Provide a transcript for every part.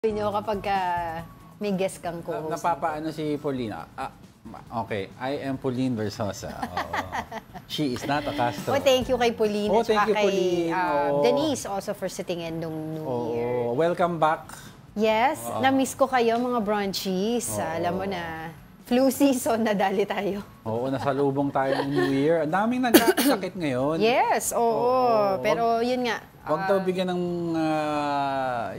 Nyo kapag may guest kang co-host. Napapaano si Paulina? Okay, I am Pauline Versosa. She is not a Castro. Oh, thank you kay Pauline. Oh, thank you, Pauline. Denise also for sitting in nung New Year. Welcome back. Yes, na-miss ko kayo mga brunchies. Alam mo na, flu season, nadali tayo. Oo, nasalubong tayo ng New Year. Ang daming nagkakasakit ngayon. Yes, oo. Pero yun nga. Huwag daw bigyan ng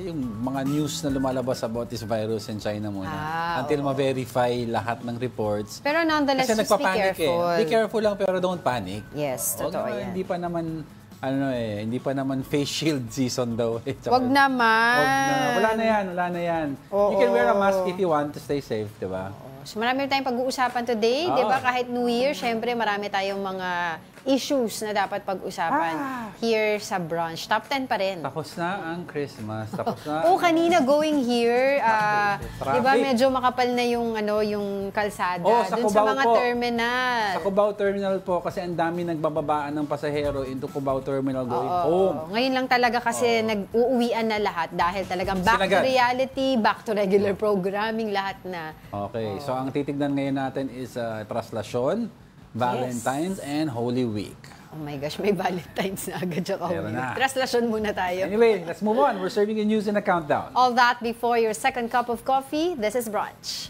yung mga news na lumalabas about this virus in China muna. Until ma-verify lahat ng reports. Pero nonetheless, just be careful. Be careful lang pero don't panic. Yes, totoo yan. Hindi pa naman, hindi pa naman face shield season daw. Wag naman. Wala na yan. You can wear a mask if you want to stay safe, di ba? So marami tayong pag-uusapan today, di ba? Kahit New Year, syempre marami tayong mga issues na dapat pag-usapan here sa brunch. Top 10 pa rin. Tapos na ang Christmas. Tapos na. Kanina going here, di ba medyo makapal na yung kalsada dun sa mga terminal. Sa Cubao Terminal po kasi ang dami nagbababaan ng pasahero into Cubao Terminal going home. Ngayon lang talaga kasi nag-uuwian na lahat dahil talagang back to reality, back to regular programming, lahat na. Okay, so ang titignan ngayon natin is traslasyon, Valentine's, and Holy Week. Oh my gosh, may Valentine's na agad siya Holy Week. Traslasyon muna tayo. Anyway, let's move on. We're serving you news in a countdown. All that before your second cup of coffee. This is Brunch.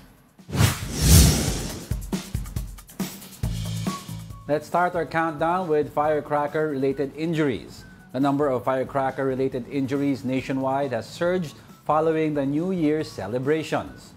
Let's start our countdown with firecracker-related injuries. The number of firecracker-related injuries nationwide has surged following the New Year's celebrations.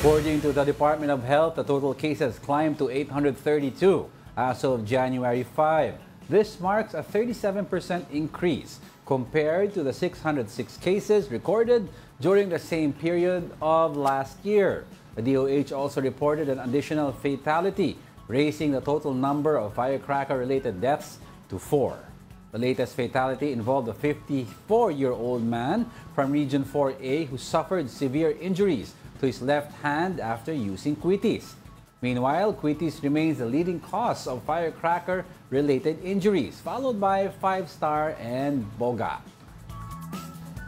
According to the Department of Health, the total cases climbed to 832 as of January 5. This marks a 37% increase compared to the 606 cases recorded during the same period of last year. The DOH also reported an additional fatality, raising the total number of firecracker-related deaths to 4. The latest fatality involved a 54-year-old man from Region 4A who suffered severe injuries to his left hand after using quitis. Meanwhile, quitis remains the leading cause of firecracker-related injuries, followed by 5-star and boga.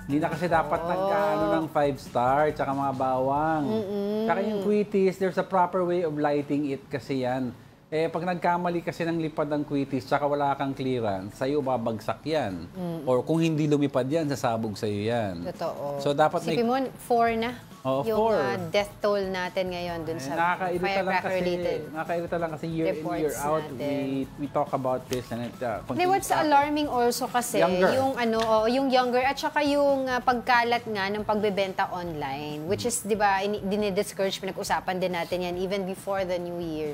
Hindi na kasi dapat nagkaano ng 5-star tsaka mga bawang. Tsaka yung quitis, there's a proper way of lighting it kasi yan. Pag nagkamali kasi ng lipad ng quitis tsaka wala kang clearance, sa'yo babagsak yan. Or kung hindi lumipad yan, sasabog sa'yo yan. Totoo. So dapat Sipin mo, 4 na. Yung 4. death toll natin ngayon dun sa firecracker-related. Nakakairita lang kasi year in, year out, we talk about this and it continues. What's alarming also kasi, yung younger at saka yung pagkalat nga ng pagbebenta online, which is, di ba, dinidiscourage, pinag-usapan din natin yan even before the New Year,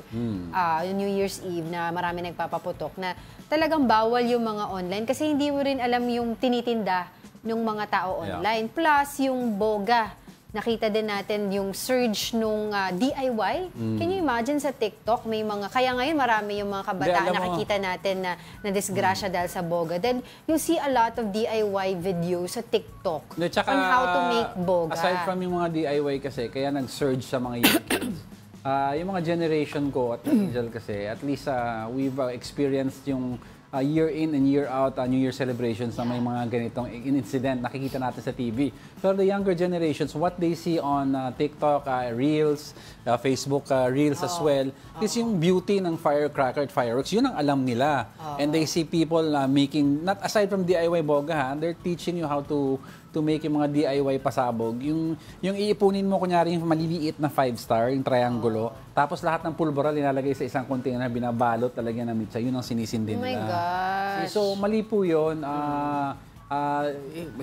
New Year's Eve, na marami nagpapaputok na talagang bawal yung mga online kasi hindi mo rin alam yung tinitinda ng mga tao online. Plus, yung boga. Nakita din natin yung surge nung DIY. Can you imagine sa TikTok, may mga, kaya ngayon marami yung mga kabataan nakikita natin na disgrasya dahil sa boga. Then you see a lot of DIY videos sa TikTok on how to make boga. Aside from yung mga DIY kasi, kaya nag-surge sa mga young kids. Yung mga generation ko at Angel kasi, at least we've experienced yung year in and year out, New Year celebrations na may mga ganitong incident nakikita natin sa TV. Pero the younger generations, what they see on TikTok, Reels, Facebook Reels as well, is yung beauty ng firecracker at fireworks. Yun ang alam nila. And they see people making, not aside from DIY boga, they're teaching you how to make yung mga DIY pasabog. Yung iipunin mo, kunyari, yung maliliit na 5-star, yung triangulo, tapos lahat ng pulbura linalagay sa isang container, binabalot talaga ng mitsa. Yun ang sinisindi nila. Oh my gosh. So, mali po yun.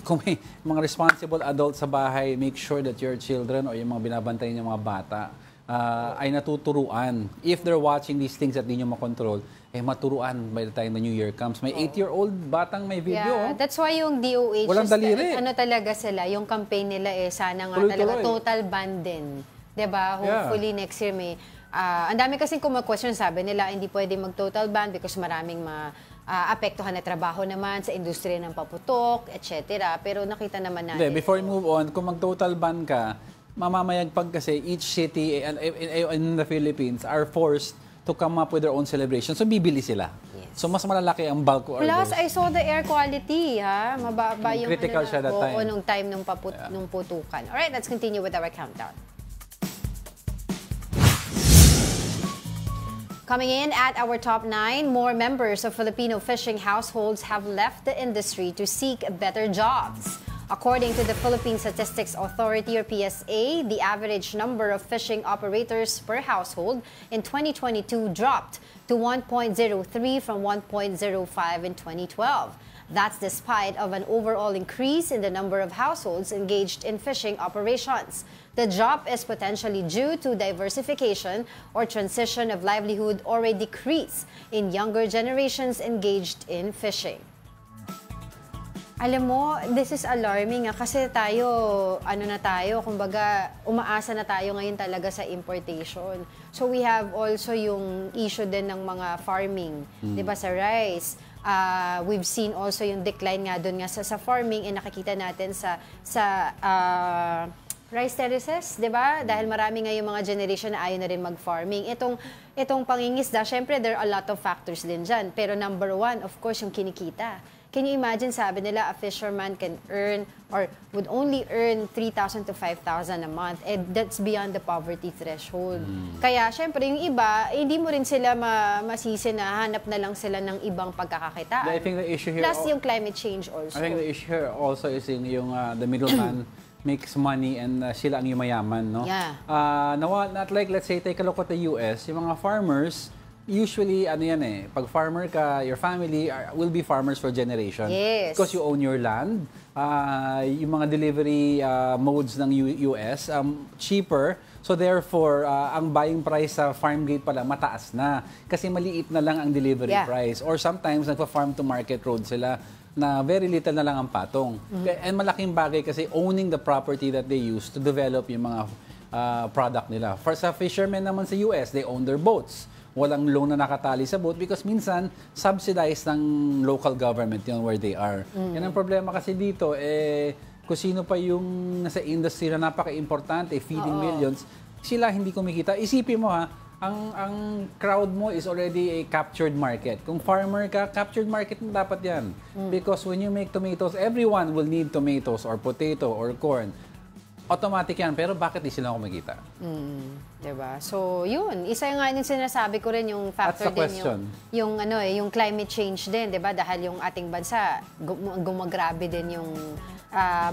Kung may mga responsible adults sa bahay, make sure that your children o yung mga binabantay ng mga bata ay natuturuan. If they're watching these things at di nyo makontrol, maturuan by the time the New Year comes. May 8-year-old batang may video. Yeah, that's why yung DOH, walang daliri. Talaga sila, yung campaign nila sana nga talaga total ban din. Diba? Hopefully next year may, ang dami kasing question, sabi nila hindi pwede mag-total ban because maraming apektuhan na trabaho naman sa industriya ng paputok, etc. Pero nakita naman natin. Before we move on, kung mag-total ban ka, mamamayagpag kasi each city in the Philippines are forced to come up with their own celebration. So bibili sila. Yes. So mas malalaki ang bulk orders. Plus, I saw the air quality, ha? Mababa yung critical siya that time. nung time nung putukan. Alright, let's continue with our countdown. Coming in at our top 9, more members of Filipino fishing households have left the industry to seek better jobs. According to the Philippine Statistics Authority or PSA, the average number of fishing operators per household in 2022 dropped to 1.03 from 1.05 in 2012. That's despite of an overall increase in the number of households engaged in fishing operations. The drop is potentially due to diversification or transition of livelihood or a decrease in younger generations engaged in fishing. Alam mo, this is alarming kasi tayo, kumbaga, umaasa na tayo ngayon talaga sa importation. So we have also yung issue din ng mga farming, di ba, sa rice. We've seen also yung decline nga doon nga sa farming, nakikita natin sa rice terraces, di ba? Dahil marami nga yung mga generation na ayaw na rin mag-farming. Itong pangingisda, syempre there are a lot of factors din dyan. Pero number one, of course, yung kinikita. Can you imagine, sabi nila, a fisherman can earn or would only earn 3,000 to 5,000 a month. And that's beyond the poverty threshold. Kaya, syempre, yung iba, hindi mo rin sila masisi na hanap na lang sila ng ibang pagkakakitaan. I think the issue here... Plus yung climate change also. I think the issue here also is yung the middleman makes money and sila ang yumayaman, no? Yeah. Not like, let's say, take a look at the US, yung mga farmers, usually, pag farmer ka, your family will be farmers for generation. Yes. Because you own your land. Yung mga delivery modes ng US, cheaper. So therefore, ang buying price sa farm gate pala mataas na. Kasi maliit na lang ang delivery price. Or sometimes, nagpa-farm to market road sila na very little na lang ang patong. And malaking bagay kasi owning the property that they use to develop yung mga product nila. For sa fishermen naman sa US, they own their boats. Walang loan na nakatali sa boat because minsan subsidized ng local government yun where they are. Yan ang problema kasi dito, kung sino pa yung nasa industry na napaka-importante, feeding millions, sila hindi kumikita. Isipin mo ang crowd mo is already a captured market. Kung farmer ka, captured market mo dapat yan. Because when you make tomatoes, everyone will need tomatoes or potato or corn. Automatic yan, pero bakit di sila kumikita? Diba? So, yun. Isa nga yung sinasabi ko rin yung factor din yung climate change din, diba? Dahil yung ating bansa, gumagrabe din yung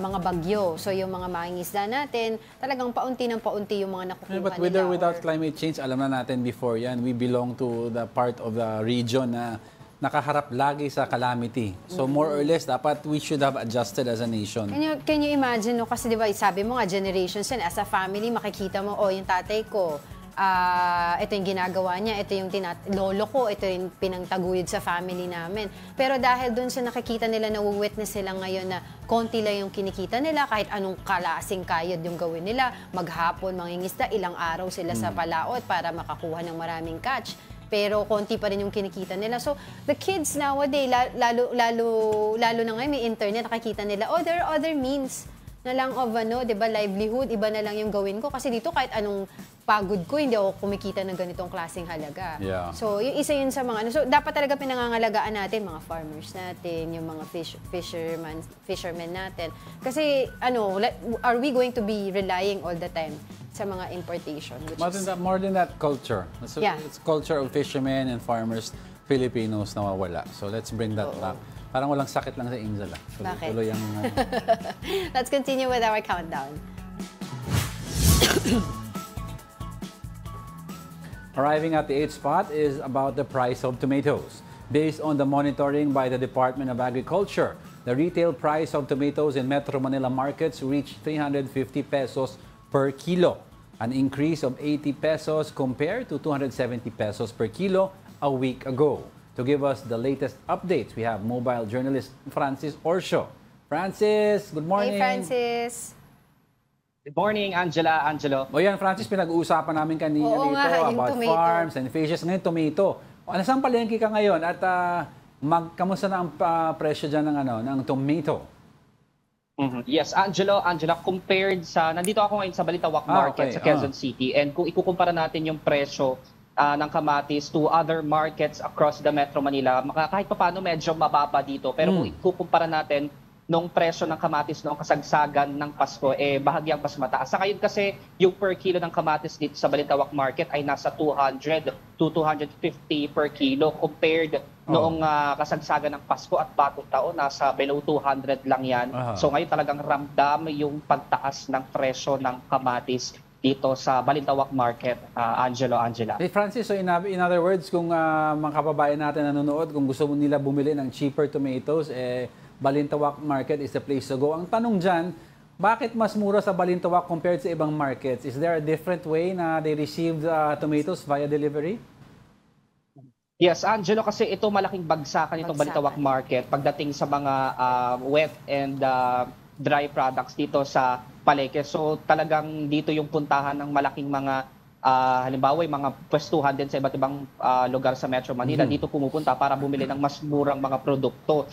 mga bagyo. So, yung mga mangingisda natin, talagang paunti ng paunti yung mga nakukuha But with or without climate change, alam na natin before yan, we belong to the part of the region na nakaharap lagi sa calamity. So more or less, dapat we should have adjusted as a nation. Can you imagine, no? Kasi diba, sabi mo nga, generations yan, as a family, makikita mo, yung tatay ko, ito yung ginagawa niya, ito yung lolo ko, ito yung pinangtaguyod sa family namin. Pero dahil dun sa nakikita nila, na-witness sila ngayon na konti lang yung kinikita nila, kahit anong kalasing kayod yung gawin nila, maghapon, mangingisda, ilang araw sila sa palaot para makakuha ng maraming catch. Pero konti pa rin yung kinikita nila. So, the kids nowadays, lalo na ngayon, may internet, nakikita nila, there are other means na lang of, diba, livelihood, iba na lang yung gawin ko. Kasi dito, kahit anong pagod ko, hindi ako kumikita ng ganitong klaseng halaga. Yeah. So, yung isa yun sa mga, so, dapat talaga pinangangalagaan natin, mga farmers natin, yung mga fishermen natin. Kasi, are we going to be relying all the time sa mga importation? More than that, culture. It's culture of fishermen and farmers, Filipinos nawawala. So let's bring that back. Parang walang sakit lang sa Inzal. Bakit? Tuloy ang, Let's continue with our countdown. Arriving at the 8th spot is about the price of tomatoes. Based on the monitoring by the Department of Agriculture, the retail price of tomatoes in Metro Manila markets reached 350 pesos per kilo, an increase of 80 pesos compared to 270 pesos per kilo a week ago. To give us the latest updates, we have mobile journalist Francis Orsio. Francis, good morning. Hey, Francis. Good morning, Angelo. O yan, Francis, pinag-uusapan namin kanina about tomato. farms and fishes. Ngayon, tomato. Nasaan palengke ka ngayon? At kamusta na ang presyo dyan ng tomato? Yes, Angela, compared sa, nandito ako ngayon sa Balitawak Market sa Quezon City, and kung ikukumpara natin yung presyo ng kamatis to other markets across the Metro Manila, kahit papaano medyo mababa dito. Pero kung ikukumpara natin nung presyo ng kamatis noong kasagsagan ng Pasko, bahagyang mas mataas. Sa ngayon kasi, yung per kilo ng kamatis dito sa Balintawak Market ay nasa 200 to 250 per kilo compared noong kasagsagan ng Pasko at Bagong Taon, nasa below 200 lang yan. So ngayon talagang ramdam yung pagtaas ng presyo ng kamatis dito sa Balintawak Market, Angela. Hey Francis, so in other words, kung mga kababayan natin nanonood, kung gusto nila bumili ng cheaper tomatoes, Balintawak Market is the place to go. Ang tanong dyan, bakit mas mura sa Balintawak compared sa ibang markets? Is there a different way na they received tomatoes via delivery? Yes, Angelo, kasi ito malaking bagsakan itong Balintawak Market pagdating sa mga wet and dry products dito sa palengke. So talagang dito yung puntahan ng malaking mga halimbawa yung mga pwestuhan din sa iba't ibang lugar sa Metro Manila. Dito pumupunta para bumili ng mas murang mga produkto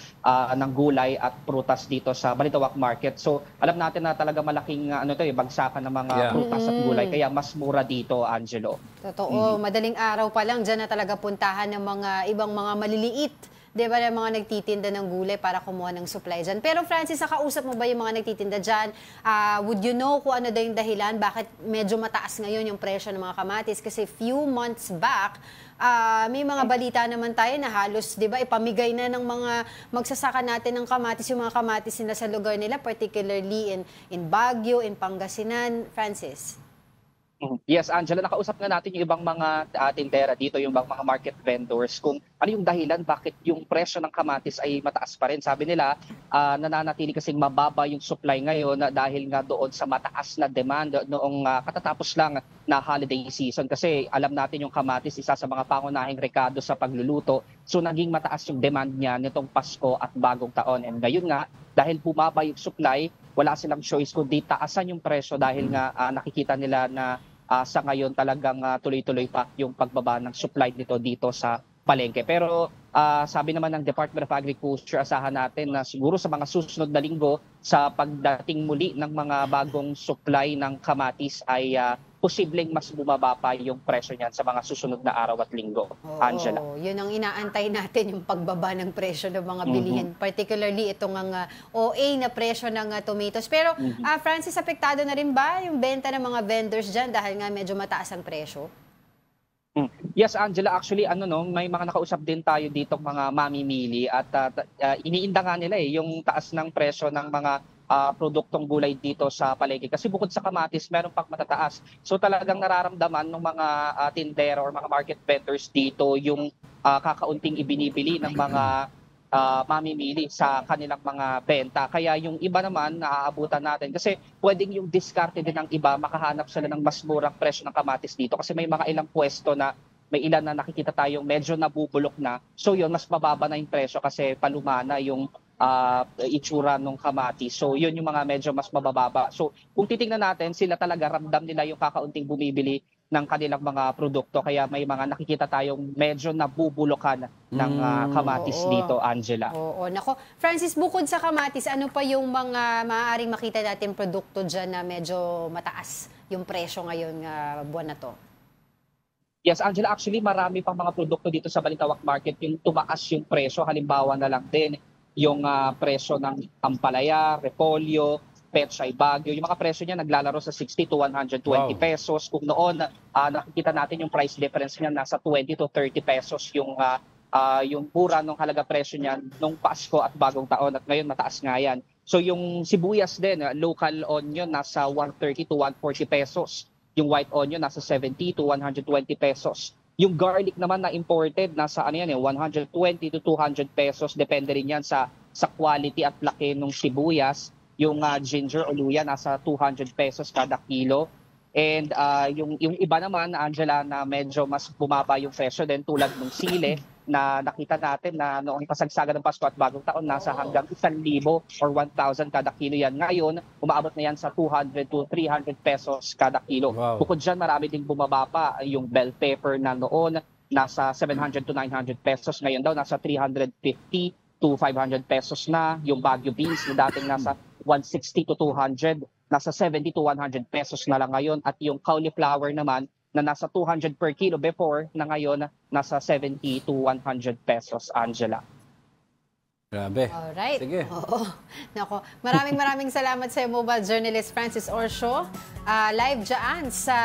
ng gulay at prutas dito sa Balintawak Market. So alam natin na talaga malaking bagsakan ng mga prutas at gulay, kaya mas mura dito, Angelo. Totoo, madaling araw pa lang dyan na talaga puntahan ng mga ibang mga maliliit, di ba, ng mga nagtitinda ng gulay para kumuha ng supply dyan. Pero Francis, nakausap mo ba yung mga nagtitinda dyan? Would you know kung ano daw yung dahilan? Bakit medyo mataas ngayon yung presyo ng mga kamatis? Kasi few months back, may mga balita naman tayo na halos, di ba, ipamigay na ng mga magsasaka natin ng kamatis, yung mga kamatis nila sa lugar nila, particularly in Baguio, in Pangasinan. Francis? Yes, Angela, nakausap na natin yung ibang mga tindera dito, yung ibang mga market vendors, kung ano yung dahilan bakit yung presyo ng kamatis ay mataas pa rin. Sabi nila, nananatili kasing mababa yung supply ngayon dahil nga doon sa mataas na demand noong katatapos lang na holiday season. Kasi alam natin yung kamatis, isa sa mga pangunahing rekado sa pagluluto. So naging mataas yung demand niya nitong Pasko at Bagong Taon. And ngayon nga, dahil bumaba yung supply, wala silang choice kundi taasan yung presyo dahil nga nakikita nila na sa ngayon talagang tuloy-tuloy pa yung pagbaba ng supply nito dito sa palengke. Pero sabi naman ng Department of Agriculture, asahan natin na siguro sa mga susunod na linggo sa pagdating muli ng mga bagong supply ng kamatis ay posibleng mas bumaba pa yung presyo niyan sa mga susunod na araw at linggo. Angela. Yun ang inaantay natin, yung pagbaba ng presyo ng mga bilihin. Particularly itong OA na presyo ng tomatoes. Pero Francis, apektado na rin ba yung benta ng mga vendors dyan dahil nga medyo mataas ang presyo? Yes, Angela, actually may mga nakausap din tayo dito mga mamimili at iniinda nga nila yung taas ng presyo ng mga produktong gulay dito sa palengke. Kasi bukod sa kamatis, meron pang matataas. So talagang nararamdaman ng mga tindera or mga market vendors dito yung kakaunting ibinibili ng mga mamimili sa kanilang mga benta. Kaya yung iba naman naaabutan natin kasi pwedeng yung diskarte din ng iba, makahanap sila ng mas murang presyo ng kamatis dito kasi may mga ilang pwesto na may ilan na nakikita tayong medyo nabubulok na. So yun, mas mababa na yung presyo kasi palumana yung itsura ng kamatis. So yun yung mga medyo mas mabababa. So kung titingnan natin, sila talaga ramdam nila yung kakaunting bumibili ng kanilang mga produkto. Kaya may mga nakikita tayong medyo nabubulokan ng kamatis dito, Angela. Oo, nako. Francis, bukod sa kamatis, ano pa yung mga maaaring makita natin produkto dyan na medyo mataas yung presyo ngayon buwan na to? Yes, Angela, actually marami pang mga produkto dito sa Balintawak Market yung tumaas yung presyo. Halimbawa na lang din yung presyo ng ampalaya, repolyo, pechay, Baguio. Yung mga presyo niya naglalaro sa 60 to 120 pesos. Kung noon nakikita natin yung price difference niya nasa 20 to 30 pesos yung pura ng halaga presyo niya nung Pasko at Bagong Taon at ngayon mataas nga yan. So yung sibuyas din, local onion nasa 130 to 140 pesos. Yung white onion nasa 70 to 120 pesos. Yung garlic naman na imported, nasa 120 to 200 pesos. Depende rin yan sa quality at laki ng sibuyas. Yung ginger o luya, nasa 200 pesos kada kilo. And yung iba naman, Angela, na medyo mas bumaba yung presyo din tulad ng sile na nakita natin na noong pasagsagan ng Pasko at Bagong Taon, nasa hanggang 1,000 or 1,000 kada kilo yan. Ngayon, umaabot na yan sa 200 to 300 pesos kada kilo. Wow. Bukod dyan, marami ding bumaba pa yung bell pepper na noon, nasa 700 to 900 pesos. Ngayon daw, nasa 350 to 500 pesos na. Yung Baguio beans na dating nasa 160 to 200, nasa 70 to 100 pesos na lang ngayon. At yung cauliflower naman, na nasa 200 per kilo before, na ngayon nasa 70 to 100 pesos, Angela. Grabe. Alright. Sige. Oo. Nako, maraming salamat sa mobile journalist Francis Orsio. Live dyan sa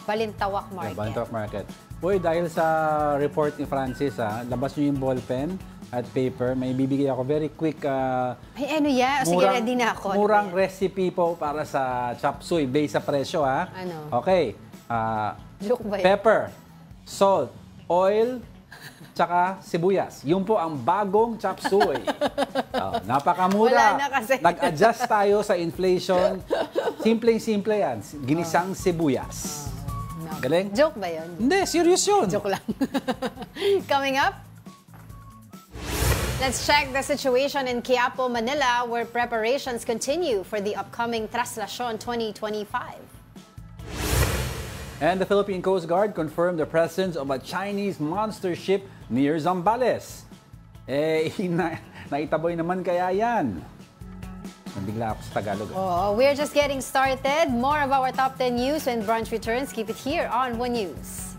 Balintawak Market. Balintawak Market. Uy, dahil sa report ni Francis, labas nyo yung ballpen at paper. May bibigay ako very quick. Ay, ano yan? Sige, ready na ako. Murang recipe po para sa chop suey based sa presyo, ha? Ano? Okay. Joke ba yun? Pepper, salt, oil, tsaka sibuyas. Yun po ang bagong chop suey. Napakamura. Wala na kasi. Nag-adjust tayo sa inflation. Simpleng-simple yan. Ginisang sibuyas. No. Galing? Joke ba yun? Hindi, serious yun. Joke lang. Coming up, let's check the situation in Quiapo, Manila, where preparations continue for the upcoming Traslacion 2025. And the Philippine Coast Guard confirmed the presence of a Chinese monster ship near Zambales. Naitaboy naman kaya yan? Nabigla ako sa Tagalog. Oh, we're just getting started. More of our top 10 news when brunch returns. Keep it here on One News.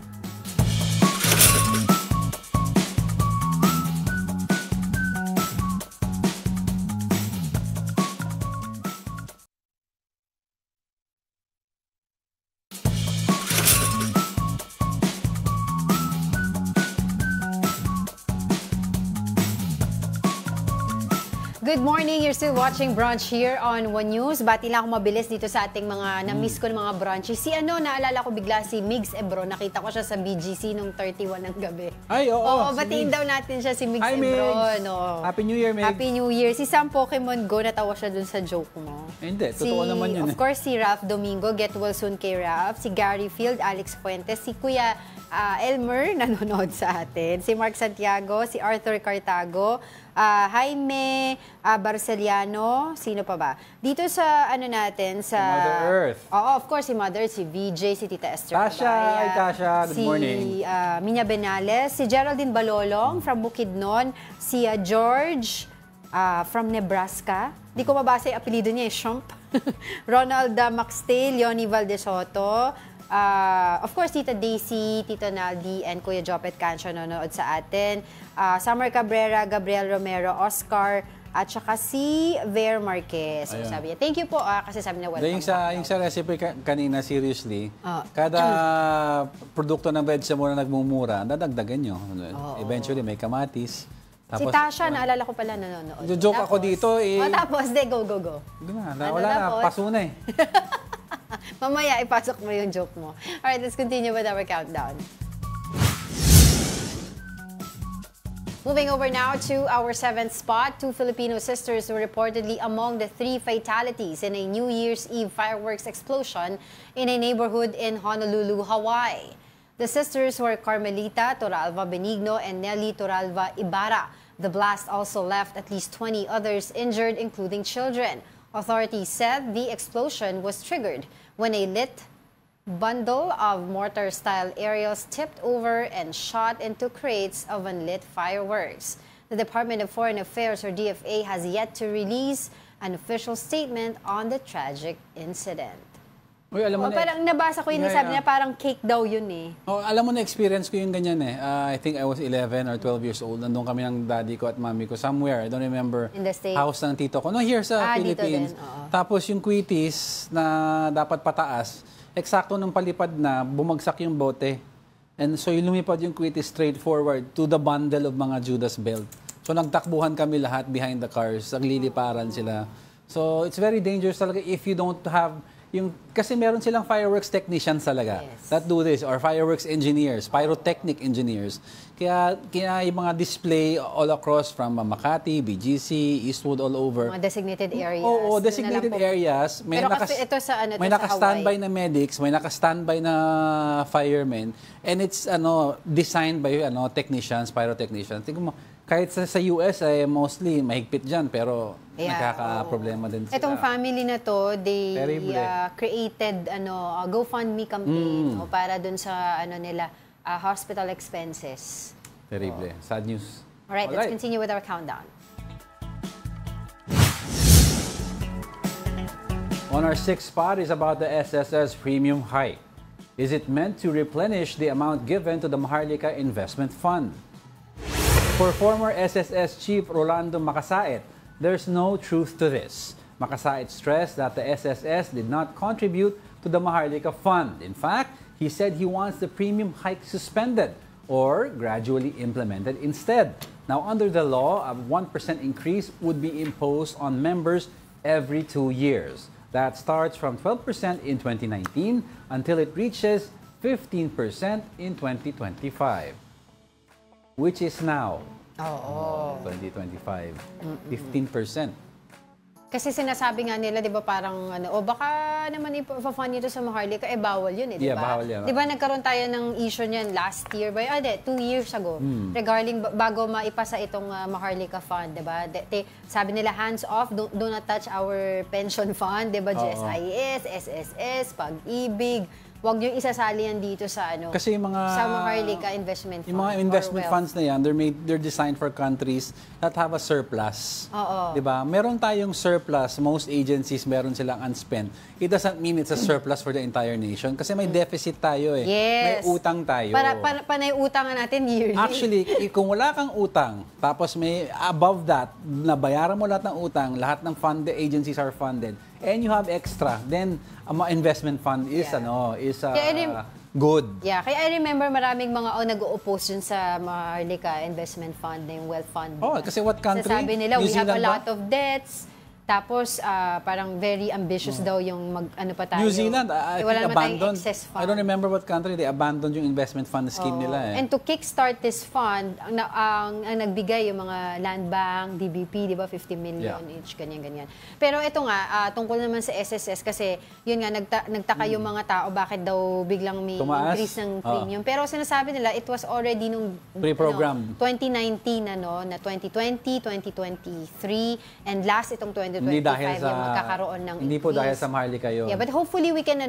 Good morning. You're still watching Brunch here on One News. Bati lang ako mabilis dito sa ating mga na-miss ko ng mga brunches. Naalala ko bigla si Migs Ebro. Nakita ko siya sa BGC nung 31 ng gabi. Ay, oo. Oo, batiin daw natin siya si Migs Hi, Ebro. Migs. No. Happy New Year, Migs. Happy New Year. Si Sam Pokemon Go, natawa siya dun sa joke mo. Hindi, totoo naman yun. Of course, si Ralph Domingo, get well soon kay Ralph. Si Gary Field, Alex Fuentes, si Kuya Elmer, nanonood sa atin. Si Mark Santiago, si Arthur Cartago, Jaime Barceliano, sino pa ba? Dito sa natin sa Mother Earth. Oo, of course si Mother, si VJ, si Tita Esther Tasha, Cabaya, Tasha, good morning. Si Minya Benales, si Geraldine Balolong from Bukidnon, si George from Nebraska. Di ko mabasa yung apelido niya, Shump. Ronald Maxte, Leonie Valdesoto, of course, Tita Daisy, Tito Naldi, and Kuya Jopet Cancio nanonood sa atin. Summer Cabrera, Gabriel Romero, Oscar, at saka si Ver Marquez. So, sabi niya, thank you po, kasi sabi na welcome. Yung sa recipe kanina, seriously, kada produkto ng vegetable na nagmumura, dadagdagan nyo. Eventually, may kamatis. Tapos, si Tasha, naalala ko pala nanonood. Joke ako dito. Tapos, go. Wala na, paso na eh. Mamaya, ipasok mo yung joke mo. Alright, let's continue with our countdown. Moving over now to our 7th spot, 2 Filipino sisters were reportedly among the 3 fatalities in a New Year's Eve fireworks explosion in a neighborhood in Honolulu, Hawaii. The sisters were Carmelita Toralva Benigno and Nelly Toralva Ibarra. The blast also left at least 20 others injured, including children. Authorities said the explosion was triggered when a lit bundle of mortar-style aerials tipped over and shot into crates of unlit fireworks. The Department of Foreign Affairs, or DFA, has yet to release an official statement on the tragic incident. Uy, alam mo parang nabasa ko yung nasabi niya, parang cake daw yun eh. Alam mo na experience ko yung ganyan eh. I think I was 11 or 12 years old. Nandun kami ng daddy ko at mami ko somewhere. I don't remember. In the States? House ng tito ko. No, here sa Philippines. Dito din, Tapos yung quitis na dapat pataas, eksakto nung palipad na, bumagsak yung bote. And so yung lumipad yung quitis straight forward to the bundle of mga Judas belt. So nagtakbuhan kami lahat behind the cars. Nagliliparan sila. So it's very dangerous talaga if you don't have kasi meron silang fireworks technicians talaga that do this, or fireworks engineers, pyrotechnic engineers. Kaya yung mga display all across from Makati, BGC, Eastwood, all over. Mga designated areas. Oo, designated areas. May ito sa may naka-standby na medics, may naka-standby na firemen, and it's designed by technicians, pyrotechnicians. Tingnan mo, kahit sa US ay mostly mahigpit dyan, pero nagkaka-problema din sila. Itong family na to, they created GoFundMe campaign para dun sa nila hospital expenses. Terrible. Sad news. Alright, let's continue with our countdown. On our 6th spot is about the SSS premium hike. Is it meant to replenish the amount given to the Maharlika Investment Fund? For former SSS Chief Rolando Makasait, there's no truth to this. Makasait stressed that the SSS did not contribute to the Maharlika Fund. In fact, he said he wants the premium hike suspended or gradually implemented instead. Now, under the law, a 1% increase would be imposed on members every 2 years. That starts from 12% in 2019 until it reaches 15% in 2025. Which is now, 2025, 15%. Kasi sinasabi nga nila, di ba, parang, baka naman ipa-fund ito sa Maharlika, bawal yun, di ba? Yeah, bawal yan. Di ba, nagkaroon tayo ng issue niyan last year, 2 years ago, regarding bago maipasa itong Maharlika Fund, di ba? Sabi nila, hands off, do not touch our pension fund, di ba? GSIS, SSS, Pag-ibig, wag yung isasali yan dito sa Kasi yung mga sa Maharlika Investment Fund. Yung mga investment funds na yan, they're designed for countries that have a surplus. Oo. 'Di ba? Meron tayong surplus, most agencies meron silang unspent. It doesn't mean it's a surplus for the entire nation kasi may deficit tayo eh. Yes. May utang tayo. Panay utangan natin yearly. Actually, kung wala kang utang, tapos may above that, nabayaran mo lahat ng utang, lahat ng funded agencies are funded, and you have extra, then ang investment fund is good. Yeah, kaya I remember maraming mga nag-o-oppose dun sa Maharlika Investment Fund, yung wealth fund. Kasi what country? Sabi nila, New we have a Zealand lot of debts. Tapos, parang very ambitious daw yung pa tayo. New Zealand, I wala think naman tayong abandoned. excess fund. I don't remember what country, they abandoned yung investment fund scheme nila eh. And to kickstart this fund, ang nagbigay yung mga Land Bank, DBP, di ba, 50 million each, ganyan-ganyan. Pero ito nga, tungkol naman sa SSS kasi, yun nga, nagtaka yung mga tao, bakit daw biglang may increase ng premium. Pero sinasabi nila, it was already nung pre-program. 2019, na 2020, 2023, and last itong 2025 hindi dahil sa, yung magkakaroon ng hindi po increase. dahil sa Maharlika yun. Yeah, but hopefully we can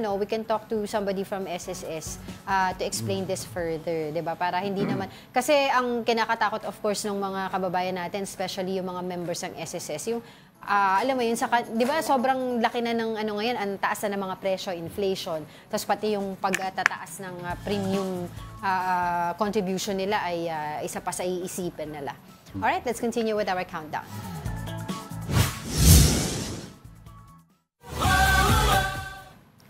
talk to somebody from SSS to explain this further, 'di ba? Para hindi naman kasi ang kinakatakot of course ng mga kababayan natin, especially yung mga members ng SSS, yung alam mo yun, 'di ba, sobrang laki na ng ngayon, ang taas na ng mga presyo, inflation. Tapos pati yung pagtataas ng premium contribution nila ay isa pa sa iisipin nila. All right, let's continue with our countdown.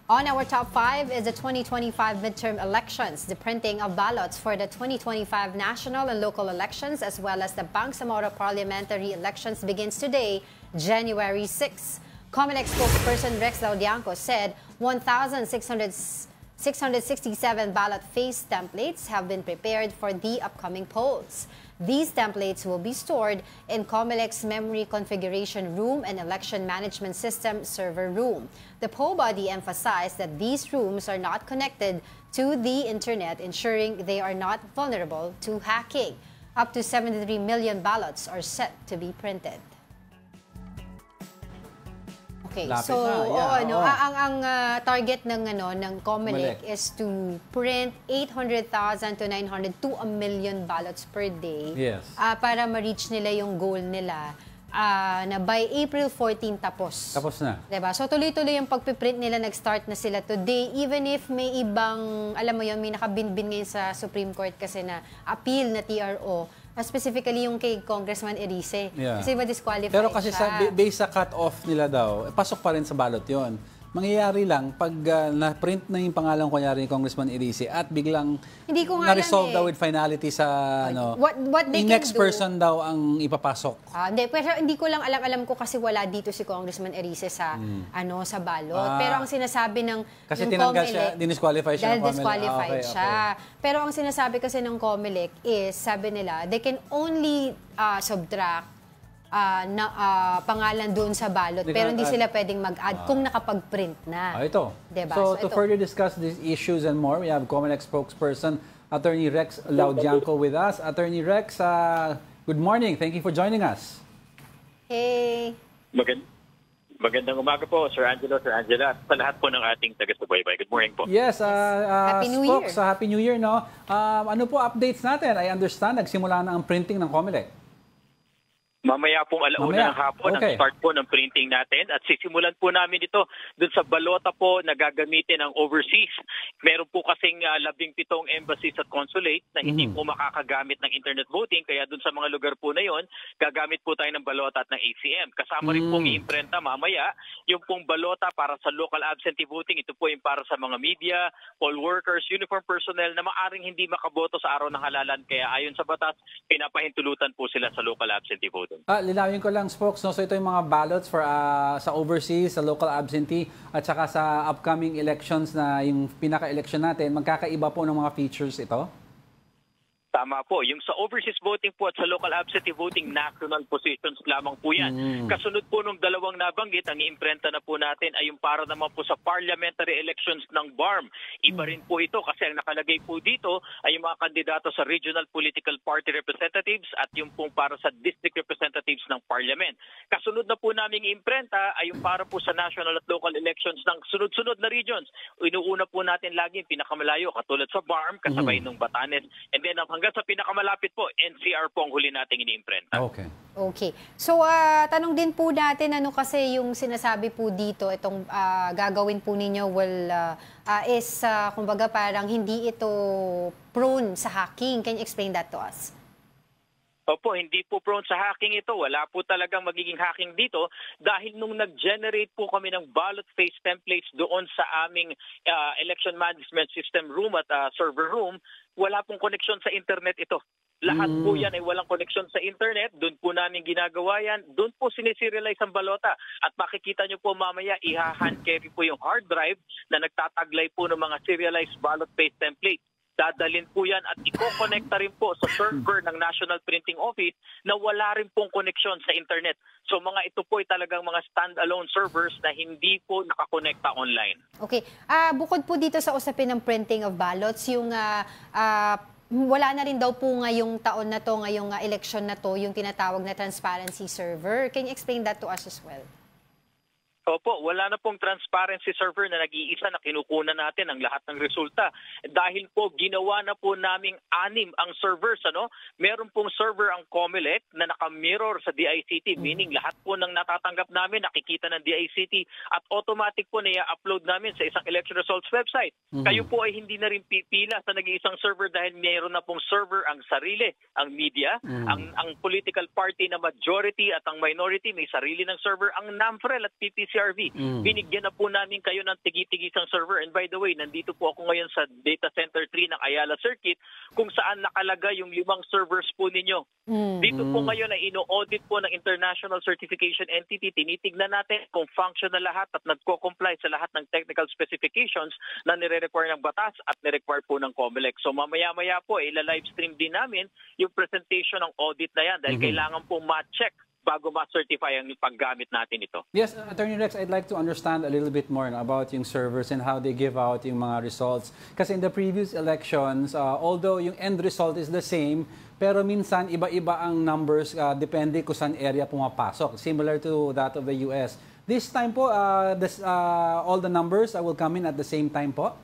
On our top 5 is the 2025 midterm elections, the printing of ballots for the 2025 national and local elections, as well as the Bangsamoro parliamentary elections begins today, January 6. Comelec spokesperson Rex Laudianco said 1,667 ballot face templates have been prepared for the upcoming polls. These templates will be stored in Comelec's Memory Configuration Room and Election Management System Server Room. The poll body emphasized that these rooms are not connected to the internet, ensuring they are not vulnerable to hacking. Up to 73 million ballots are set to be printed. Okay, Lapit so na, ang target ng Comelec is to print 800,000 to 900 to 1 million ballots per day. Yes. Para ma-reach nila yung goal nila na by April 14 tapos. Tapos na. Diba? So tuloy-tuloy yung pagpiprint nila, nag-start na sila today, even if may ibang, alam mo yun, may nakabinbin ngayon sa Supreme Court kasi na appeal na TRO, specifically yung kay Congressman Erice. Yeah. Kasi disqualified Pero kasi siya. based sa cut-off nila daw, pasok pa rin sa ballot yon. Mangyayari lang pag na-print na yung pangalan kunyari ni Congressman Erice at biglang Hindi ko nga na-resolve alam daw with finality sa what they yung can next do, person daw ang ipapasok. Hindi, pero hindi ko lang alam ko kasi wala dito si Congressman Erice sa sa ballot. Pero ang sinasabi ng Kasi ng tinanggal Comelec, siya, dinisqualify siya dahil ng Comelec. disqualified Okay. siya. Pero ang sinasabi kasi ng Comelec is, sabi nila, they can only subtract pangalan doon sa ballot, pero hindi sila pwedeng mag-add kung nakapag-print na. Ito. Diba? So, So, to further discuss these issues and more, we have Comelec spokesperson Attorney Rex Laudianco with us. Attorney Rex, good morning. Thank you for joining us. Hey. Magandang umaga po, Sir Angelo, Sir Angela, sa lahat po ng ating taga-subaybay. Good morning po. Yes, Happy New Year. Happy New Year, no? Ano po updates natin? I understand, nagsimula na ang printing ng Comelec. Mamaya pong alauna ng hapon ang start po ng printing natin at sisimulan po namin ito dun sa balota po na gagamitin ng overseas. Meron po kasing 17 embassies at consulate na hindi po makakagamit ng internet voting kaya dun sa mga lugar po na yon gagamit po tayo ng balota at ng ACM. Kasama rin pong iimprenta mamaya yung pong balota para sa local absentee voting. Ito po yung para sa mga media, poll workers, uniform personnel na maaring hindi makaboto sa araw ng halalan kaya ayon sa batas pinapahintulutan po sila sa local absentee voting. Linawin ko lang, Spokes, no? So ito yung mga ballots for sa overseas, sa local absentee, at saka sa upcoming elections na yung pinaka-election natin, magkakaiba po ng mga features ito? Tama po. Yung sa overseas voting po at sa local absentee voting, national positions lamang po yan. Kasunod po nung dalawang nabanggit, ang iimprenta na po natin ay yung para naman po sa parliamentary elections ng BARM. Iba rin po ito kasi ang nakalagay po dito ay yung mga kandidato sa regional political party representatives at yung pong para sa district representatives ng parliament. Kasunod na po namin iimprenta ay yung para po sa national at local elections ng sunod-sunod na regions. Inuuna po natin lagi yung pinakamalayo katulad sa BARM, kasabay nung Batanes, and then hanggang sa pinakamalapit po, NCR po ang huli nating iniimprenta. Okay. So, tanong din po natin, ano kasi yung sinasabi po dito, itong gagawin po ninyo, kumbaga parang hindi ito prone sa hacking. Can you explain that to us? Opo, hindi po prone sa hacking ito. Wala po talagang magiging hacking dito dahil nung nag-generate po kami ng ballot face templates doon sa aming election management system room at server room, wala pong koneksyon sa internet ito. Lahat po yan ay walang koneksyon sa internet. Doon po namin ginagawa yan. Doon po sineserialize ang balota. At makikita nyo po mamaya, iha-hand carry po yung hard drive na nagtataglay po ng mga serialized ballot face templates. Dadalhin po yan at i-connecta rin po sa server ng National Printing Office na wala rin pong koneksyon sa internet. So mga ito po ay talagang mga stand-alone servers na hindi po nakakonekta online. Okay. Bukod po dito sa usapin ng printing of ballots, yung wala na rin daw po ngayong taon na to, ngayong election na to, yung tinatawag na transparency server. Can you explain that to us as well? Opo, wala na pong transparency server na nag-iisa na kinukunan natin ang lahat ng resulta. Dahil po ginawa na po naming 6 ang servers. Meron pong server ang COMELEC na naka-mirror sa DICT, meaning lahat po ng natatanggap namin nakikita ng DICT at automatic po na i-upload namin sa isang election results website. Kayo po ay hindi na rin pipila sa nag-iisang server dahil mayroon na pong server ang sarili, ang media, ang political party na majority at ang minority may sarili ng server, ang NAMFREL at PPCRV. Binigyan na po namin kayo ng tigi-tigisang server. And by the way, nandito po ako ngayon sa Data Center 3 ng Ayala Circuit kung saan nakalagay yung 5 servers po ninyo. Dito po ngayon ay ino-audit po ng International Certification Entity. Tinitignan natin kung functional lahat at nagko-comply sa lahat ng technical specifications na nire-require ng batas at nire-require po ng COMELEC. So mamaya-maya po, ila-livestream din namin yung presentation ng audit na yan dahil kailangan po ma-check bago ma-certify ang paggamit natin ito. Yes, Attorney Rex, I'd like to understand a little bit more about yung servers and how they give out yung mga results. Kasi in the previous elections, although yung end result is the same, pero minsan iba-iba ang numbers depende kung saan area pumapasok. Similar to that of the US. This time po, all the numbers will come in at the same time po?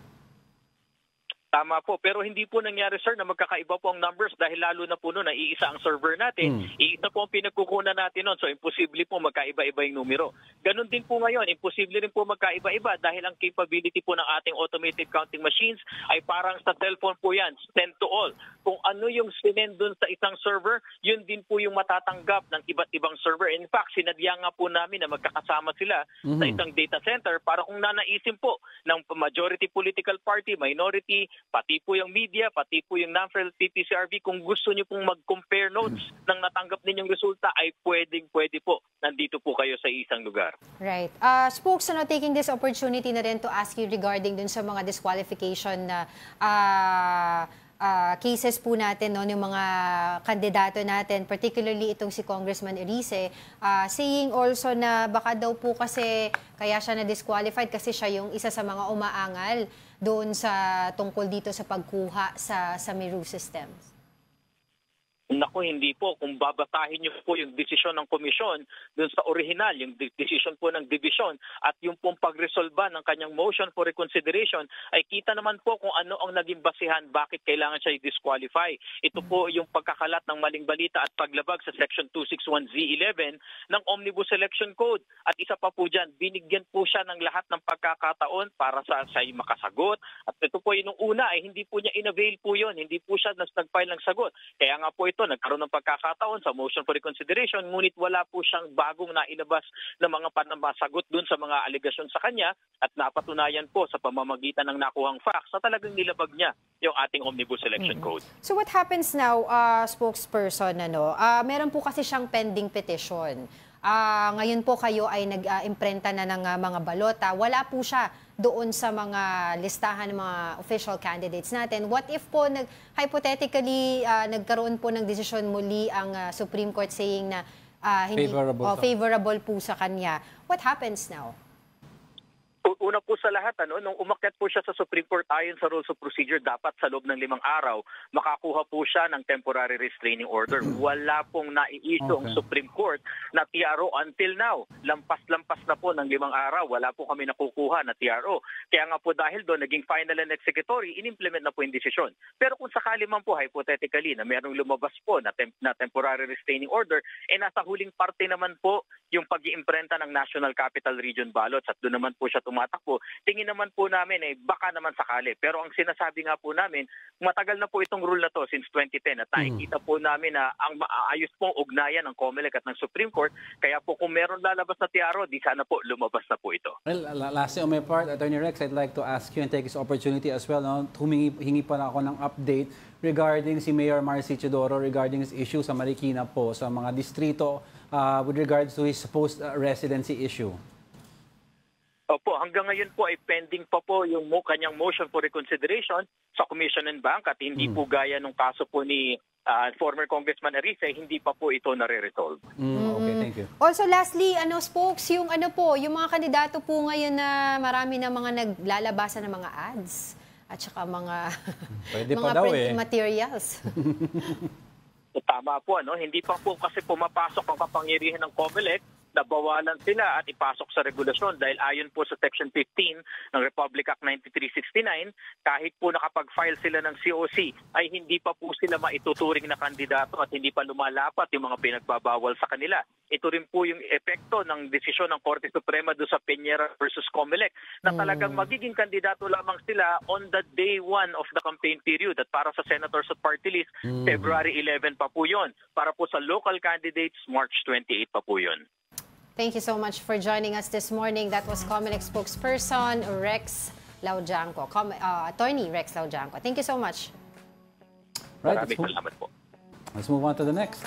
Tama po. Pero hindi po nangyari, sir, na magkakaiba po ang numbers dahil lalo na po noon na iisa ang server natin. Iisa po ang pinagkukunan natin noon. So, imposible po magkaiba-iba yung numero. Ganon din po ngayon. Imposible rin po magkaiba-iba dahil ang capability po ng ating automated counting machines ay parang sa cellphone po yan, send to all. Kung ano yung sinend dun sa isang server, yun din po yung matatanggap ng iba't ibang server. In fact, sinadya nga po namin na magkakasama sila sa isang data center para kung nanaisin po ng majority political party, minority, pati po yung media, pati po yung NAMFREL, PPCRV, kung gusto nyo pong mag-compare notes ng natanggap ninyong resulta, ay pwede po. Nandito po kayo sa isang lugar. Right. Spokes, taking this opportunity na rin to ask you regarding dun sa mga disqualification na cases po natin, yung mga kandidato natin, particularly itong si Congressman Erice, saying also na baka daw po kasi kaya siya na-disqualified kasi siya yung isa sa mga umaangal doon sa tungkol dito sa pagkuha sa Meru systems. Naku, hindi po. Kung babasahin niyo po yung desisyon ng komisyon dun sa original, yung desisyon po ng division at yung pong pagresolba ng kanyang motion for reconsideration, ay kita naman po kung ano ang naging basihan bakit kailangan siya i-disqualify. Ito po yung pagkakalat ng maling balita at paglabag sa Section 261Z11 ng Omnibus Election Code. At isa pa po dyan, binigyan po siya ng lahat ng pagkakataon para sa siya makasagot. At ito po yung una, ay hindi po niya in-avail po yun. Hindi po siya nag-file ng sagot. Kaya nga po ito, nagkaroon ng pagkakataon sa motion for reconsideration, ngunit wala po siyang bagong nailabas na mga panamasagot dun sa mga alegasyon sa kanya at napatunayan po sa pamamagitan ng nakuhang facts na talagang nilabag niya yung ating Omnibus Election Code. So what happens now, spokesperson, meron po kasi siyang pending petition. Ngayon po kayo ay nag-imprenta na ng mga balota. Wala po siya doon sa mga listahan ng mga official candidates natin. What if po, hypothetically, nagkaroon po ng desisyon muli ang Supreme Court saying na favorable po sa kanya? What happens now? Una po sa lahat, nung umakyat po siya sa Supreme Court ayon sa Rules of Procedure, dapat sa loob ng 5 araw, makakuha po siya ng temporary restraining order. Wala pong nai-issue ang Supreme Court na TRO until now. Lampas-lampas na po ng 5 araw. Wala po kami nakukuha na TRO. Kaya nga po dahil doon, naging final and executory, in-implement na po yung desisyon. Pero kung sakali man po, hypothetically, na merong lumabas po na temporary restraining order, nasa huling parte naman po yung pag-iimprenta ng National Capital Region ballots at doon naman po siya tumatakbo. Tingin naman po namin baka naman sakali. Pero ang sinasabi nga po namin, matagal na po itong rule na to since 2010 at nakikita po namin na ang maayos pong ugnayan ng COMELEC at ng Supreme Court. Kaya po kung meron lalabas na TRO, di sana po lumabas na po ito. Well, lastly on my part, Attorney Rex, I'd like to ask you and take this opportunity as well. Hingi pa na ako ng update regarding si Mayor Marcy Chodoro regarding his issue sa Marikina po, sa mga distrito with regards to his supposed residency issue. Opo, hanggang ngayon po ay pending pa po yung kanyang motion for reconsideration sa Commission and Bank at hindi po gaya nung kaso po ni former Congressman Erice, hindi pa po ito nare-resolve. Okay, thank you. Also lastly, spokes, yung yung mga kandidato po ngayon na marami na mga naglalabasan ng mga ads at saka mga mga printing materials. Tama po, hindi pa po kasi pumapasok ang kapangyarihan ng COMELEC, nabawalan sila at ipasok sa regulasyon dahil ayon po sa Section 15 ng Republic Act 9369, kahit po nakapag-file sila ng COC ay hindi pa po sila maituturing na kandidato at hindi pa lumalapat yung mga pinagbabawal sa kanila. Ito rin po yung epekto ng desisyon ng Korte Suprema do sa Peñera versus COMELEC na talagang magiging kandidato lamang sila on the day 1 of the campaign period at para sa senators at party list, February 11 pa po yun. Para po sa local candidates, March 28 pa po yun. Thank you so much for joining us this morning. That was COMELEC spokesperson Rex Laujanco, Attorney Rex Laujanco. Thank you so much. Right, let's move on to the next.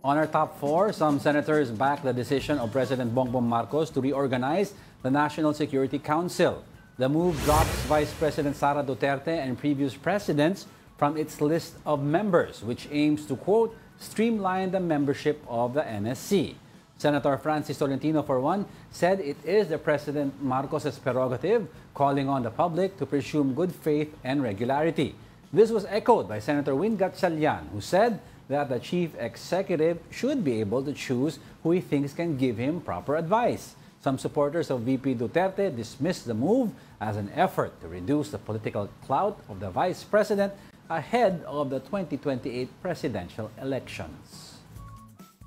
On our top 4, some senators back the decision of President Bongbong Marcos to reorganize the National Security Council. The move drops Vice President Sara Duterte and previous presidents from its list of members, which aims to, quote, streamline the membership of the NSC. Senator Francis Tolentino, for one, said it is the President Marcos's prerogative, calling on the public to presume good faith and regularity. This was echoed by Senator Win Gatchalian, who said that the chief executive should be able to choose who he thinks can give him proper advice. Some supporters of VP Duterte dismissed the move as an effort to reduce the political clout of the vice president ahead of the 2028 presidential elections.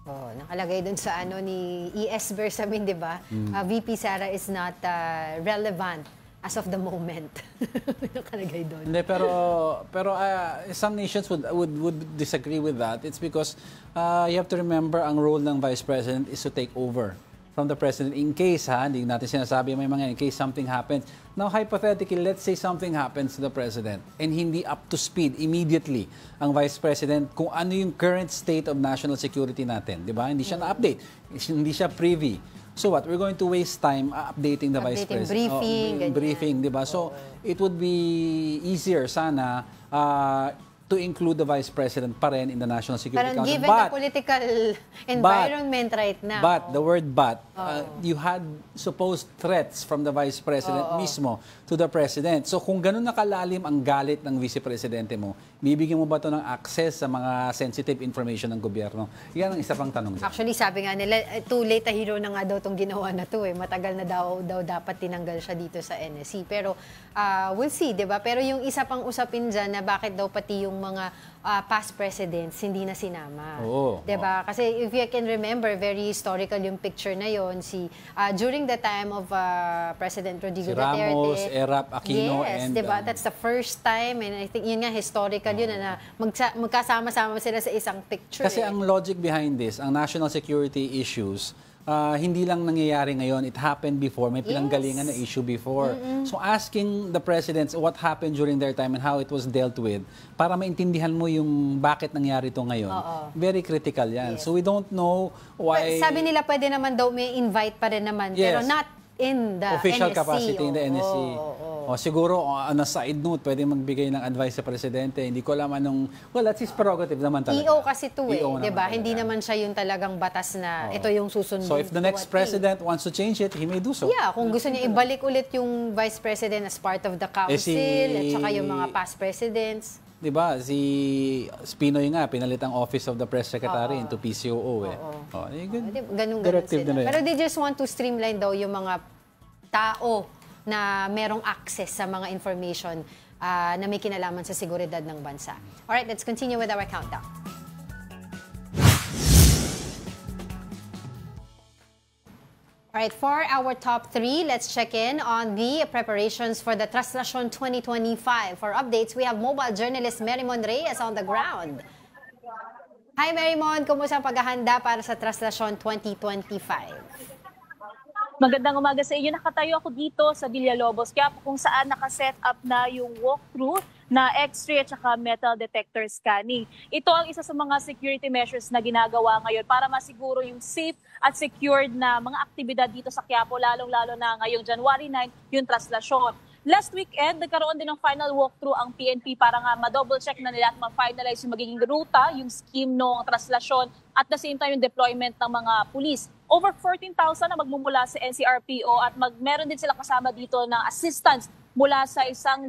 Nakalagay dun sa ni ES Bersamin, di ba? VP Sara is not relevant as of the moment. Nakalagay doon. Hindi, pero some nations would disagree with that. It's because you have to remember ang role ng vice president is to take over from the president in case, hindi natin sinasabi may mga in case something happens. Now, hypothetically, let's say something happens to the president and hindi up to speed immediately ang vice president kung ano yung current state of national security natin. Di ba? Hindi siya na-update. Hindi siya privy. So what? We're going to waste time updating the vice president. Briefing. Briefing, di ba? So it would be easier sana to include the Vice President pa rin in the National Security Parang Council. given the political environment right now. But, the word but, you had supposed threats from the Vice President mismo to the President. So kung ganun nakalalim ang galit ng Vice Presidente mo, bibigyan mo ba ito ng access sa mga sensitive information ng gobyerno? Yan ang isa pang tanong dyan. Actually, sabi nga nila, too late a hero na nga daw itong ginawa na to eh. Matagal na daw dapat tinanggal siya dito sa NSC. Pero we'll see, di ba? Pero yung isa pang usapin dyan na bakit daw pati yung mga past presidents hindi na sinama. Di ba? Kasi if you can remember, very historical yung picture na yon. During the time of President Rodrigo Duterte. Ramos, Erap, Aquino, yes, di ba? That's the first time and I think yun nga historical yun na magkasama-sama sila sa isang picture. Kasi ang logic behind this, ang national security issues, hindi lang nangyayari ngayon, it happened before, may pinanggalingan na issue before. So asking the presidents what happened during their time and how it was dealt with, para maintindihan mo yung bakit nangyari ito ngayon, very critical yan. So we don't know why... Sabi nila pwede naman daw may invite pa rin naman, pero not in the official NSC. Capacity in the NSC. O siguro, on a side note, pwede magbigay ng advice sa Presidente. Hindi ko alam anong... Well, that's his prerogative naman talaga. EO kasi ito eh, EO di ba? Hindi naman siya yung talagang batas na ito yung susundin. So if the next President wants to change it, he may do so. Yeah, kung gusto niya ibalik ulit yung Vice President as part of the Council at saka yung mga past presidents. Di ba? Si Spinoy nga, pinalit ang Office of the Press Secretary into PCOO eh. Ganun Directive sila. din eh. Pero they just want to streamline daw yung mga tao na merong access sa mga information na may kinalaman sa seguridad ng bansa. Alright, let's continue with our countdown. Alright, for our top 3, let's check in on the preparations for the Traslasyon 2025. For updates, we have mobile journalist Merymon Reyes on the ground. Hi Merymon, kumusta ang paghahanda para sa Traslasyon 2025? Magandang umaga sa inyo. Nakatayo ako dito sa Villalobos, kung saan nakaset up na yung walkthrough na X-ray at saka metal detector scanning. Ito ang isa sa mga security measures na ginagawa ngayon para masiguro yung safe at secured na mga aktibidad dito sa Quiapo, lalong-lalo na ngayong January 9, yung traslasyon. Last weekend, nagkaroon din ng final walkthrough ang PNP para nga ma-double check na nila at ma-finalize yung magiging ruta, yung scheme ng traslasyon at the same time yung deployment ng mga pulis. Over 14,000 na magmumula sa NCRPO at meron din sila kasama dito ng assistance mula sa 1,000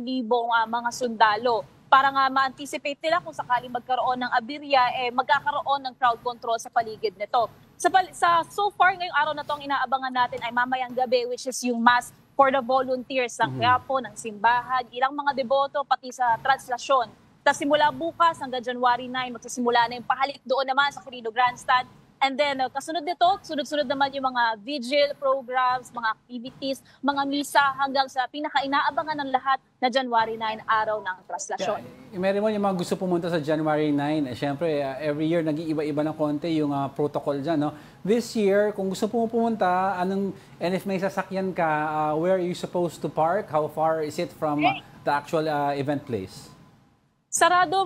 mga sundalo para nga ma-anticipate nila kung sakaling magkaroon ng aberya, magkakaroon ng crowd control sa paligid nito. So far, ngayong araw na to, ang inaabangan natin ay mamayang gabi, which is yung mass for the volunteers ng Quiapo, ng simbahan, ilang mga deboto, pati sa translasyon. Tapos simula bukas hanggang January 9, magsisimula na yung pahalik doon naman sa Quirino Grandstand. And then, kasunod nito, sunod-sunod naman yung mga vigil programs, mga activities, mga misa hanggang sa pinaka-inaabangan ng lahat na January 9, araw ng traslasyon. Merymon, yung mga gusto pumunta sa January 9, syempre, every year nag-iiba-iba ng konti yung protocol dyan. No? This year, kung gusto pumunta, and if may sasakyan ka, where are you supposed to park? How far is it from the actual event place?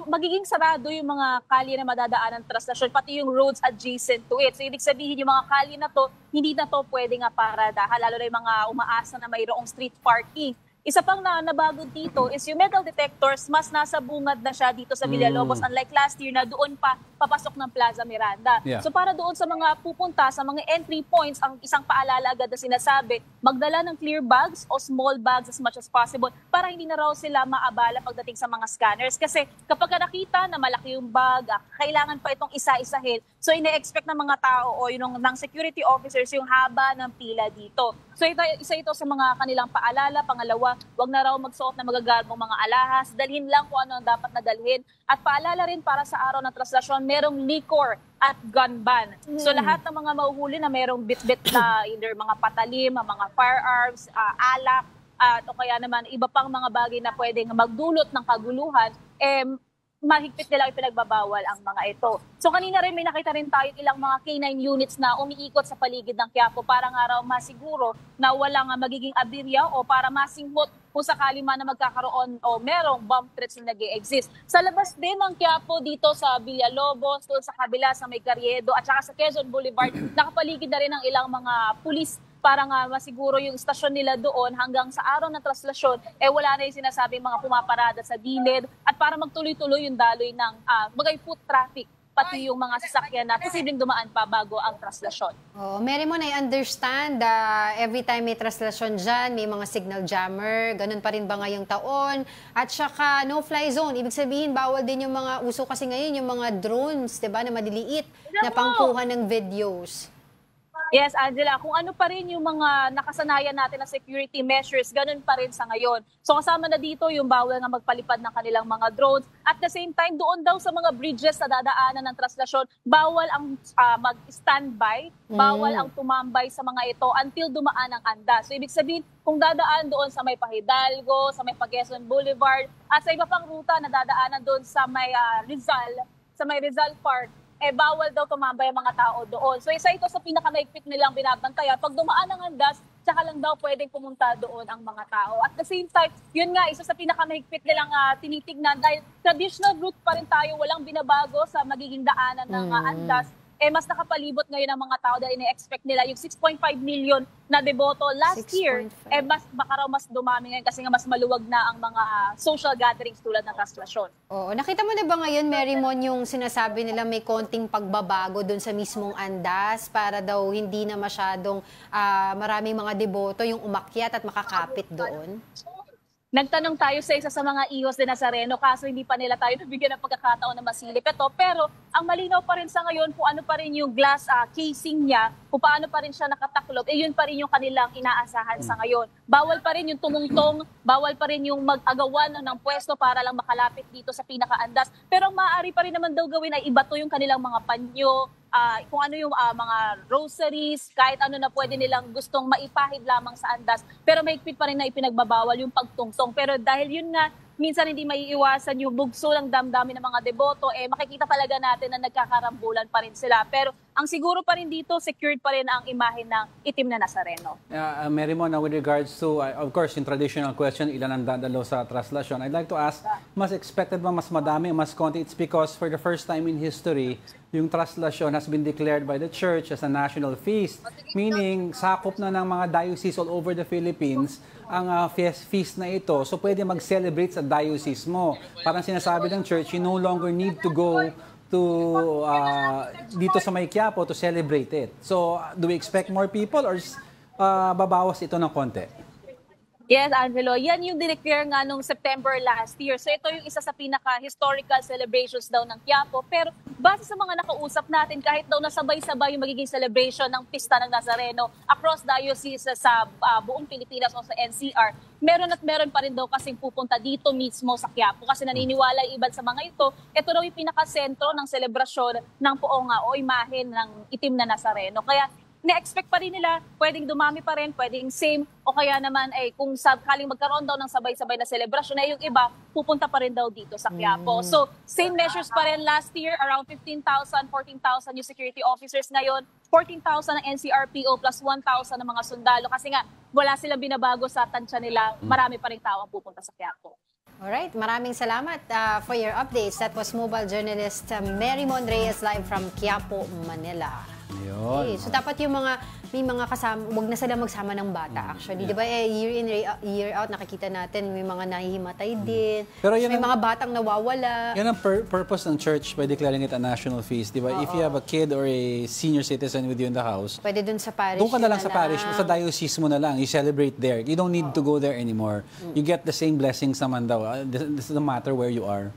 Magiging sarado yung mga kalye na madadaanan ng traslasyon, pati yung roads adjacent to it. So, ibig sabihin yung mga kalye na to, hindi na to pwede nga paradahan, lalo na yung mga umaasa na mayroong street parking. Isa pang nabago dito is yung metal detectors, mas nasa bungad na siya dito sa Villalobos, unlike last year na doon pa papasok ng Plaza Miranda. Yeah. So para doon sa mga pupunta, sa mga entry points, ang isang paalala agad na sinasabi, magdala ng clear bags o small bags as much as possible para hindi na raw sila maabala pagdating sa mga scanners. Kasi kapag nakita na malaki yung bag, kailangan pa itong isa-isahin. So ine-expect ng mga tao o yung ng security officers yung haba ng pila dito. So isa ito sa mga kanilang paalala. Pangalawa, wag na raw magsuot na magagarbong mga alahas. Dalhin lang kung ano ang dapat na dalhin. At paalala rin para sa araw ng traslasyon, merong liquor at gun ban. So lahat ng mga mahuhuli na merong bit-bit na either mga patalim, mga firearms, alak, o kaya naman iba pang mga bagay na pwedeng magdulot ng kaguluhan, mahigpit nila ipinagbabawal ang mga ito. So kanina rin may nakita rin tayo ilang mga K9 units na umiikot sa paligid ng Quiapo para nga raw masiguro na walang magiging aberya o para masinghot kung sakali man na magkakaroon o merong bomb threats na nag-e-exist. Sa labas din ng Quiapo dito sa Villalobos, doon sa kabila sa May Carriedo at saka sa Quezon Boulevard, nakapaligid na rin ang ilang mga pulis para nga masiguro yung istasyon nila doon hanggang sa araw ng traslasyon, wala na yung sinasabing mga pumaparada sa gilid at para magtuloy-tuloy yung daloy ng foot traffic, pati yung mga sasakyan na posibleng dumaan pa bago ang traslasyon. Oh, Mary Mon, I understand every time may traslasyon dyan, may mga signal jammer, ganun pa rin ba ngayong taon? At saka no-fly zone, ibig sabihin bawal din yung mga uso kasi ngayon, yung mga drones, diba, na maliliit na pangkuha ng videos. Yes, Angela, kung ano pa rin yung mga nakasanayan natin na security measures, ganun pa rin sa ngayon. So kasama na dito yung bawal na magpalipad ng kanilang mga drones. At the same time, doon daw sa mga bridges na dadaanan ng traslasyon, bawal ang mag-standby, bawal ang tumambay sa mga ito until dumaan ang andas. So ibig sabihin, kung dadaan doon sa may Pahidalgo, sa may Quezon Boulevard, at sa iba pang ruta na dadaanan doon sa may Rizal Park, bawal daw tumambay ang mga tao doon. So isa ito sa pinakamaigpit nilang binabantayan. Pag dumaan ang andas, tsaka lang daw pwedeng pumunta doon ang mga tao. At the same time, yun nga, isa sa pinakamahigpit nilang tinitignan dahil traditional route pa rin tayo, walang binabago sa magiging daanan ng andas. Mas nakapalibot ngayon ang mga tao dahil ina-expect nila yung 6.5 million na deboto last year, baka raw mas dumami ngayon kasi nga mas maluwag na ang mga social gatherings tulad ng traslasyon. Oo, nakita mo na ba ngayon, Mary Mon, yung sinasabi nila may konting pagbabago doon sa mismong andas para daw hindi na masyadong maraming mga deboto yung umakyat at makakapit doon? Nagtanong tayo sa isa sa mga ihos de Nazareno, kaso hindi pa nila tayo nabigyan ng pagkakataon na masilip ito. Pero ang malinaw pa rin sa ngayon kung ano pa rin yung glass casing niya, kung paano pa rin siya nakataklob, yun pa rin yung kanilang inaasahan sa ngayon. Bawal pa rin yung tumungtong, bawal pa rin yung mag-agawan ng pwesto para lang makalapit dito sa pinakaandas. Pero ang maaari pa rin naman daw gawin ay ibato yung kanilang mga panyo, kung ano yung mga groceries, kahit ano na pwede nilang gustong maipahid lamang sa andas. Pero mahigpit pa rin na ipinagbabawal yung pagtungtong. Pero dahil yun nga, minsan hindi maiiwasan yung bugso ng damdamin ng mga deboto, makikita talaga natin na nagkakarambulan pa rin sila. Pero ang siguro pa rin dito, secured pa rin ang imahe ng itim na Nazareno. Mary Mon, with regards to, of course, yung traditional question, ilan ang dadalo sa traslasyon, I'd like to ask, mas expected ba mas madami, mas konti? It's because for the first time in history, yung traslasyon has been declared by the church as a national feast. Meaning, sakop na ng mga diocese all over the Philippines ang feast na ito. So, pwede mag-celebrate sa diocese mo. Parang sinasabi ng church, you no longer need to go to dito sa May Quiapo to celebrate it. So, do we expect more people or babawas ito ng konti? Yes, Angelo. Yan yung dineclare nga nung September last year. So ito yung isa sa pinaka-historical celebrations daw ng Quiapo. Pero base sa mga nakausap natin, kahit daw nasabay-sabay yung magiging celebration ng Pista ng Nazareno across diocese sa buong Pilipinas o sa NCR, meron at meron pa rin daw kasing pupunta dito mismo sa Quiapo. Kasi naniniwala yung iba sa mga ito daw yung pinaka-sentro ng selebrasyon ng poonga o imahe ng itim na Nazareno. Kaya na-expect pa rin nila, pwedeng dumami pa rin, pwedeng same, o kaya naman kung sakaling magkaroon daw ng sabay-sabay na celebration, yung iba, pupunta pa rin daw dito sa Quiapo. So, same measures pa rin last year, around 15,000, 14,000 yung security officers ngayon, 14,000 ng NCRPO plus 1,000 ng mga sundalo. Kasi nga, wala silang binabago sa tansya nila, marami pa rin tao ang pupunta sa Quiapo. Alright, maraming salamat for your updates. That was mobile journalist Mary Mon Reyes live from Quiapo, Manila. Okay, so dapat yung may mga kasama, wag na sila magsama ng bata actually. Di ba year in, year out, nakikita natin may mga nahihimatay din. Pero may mga batang nawawala. Yan ang purpose ng church by declaring it a national feast. Di ba? If you have a kid or a senior citizen with you in the house, pwede dun sa parish. Doon ka na lang sa parish, sa diocese mo na lang. You celebrate there. You don't need to go there anymore. You get the same blessings naman daw. This doesn't matter where you are.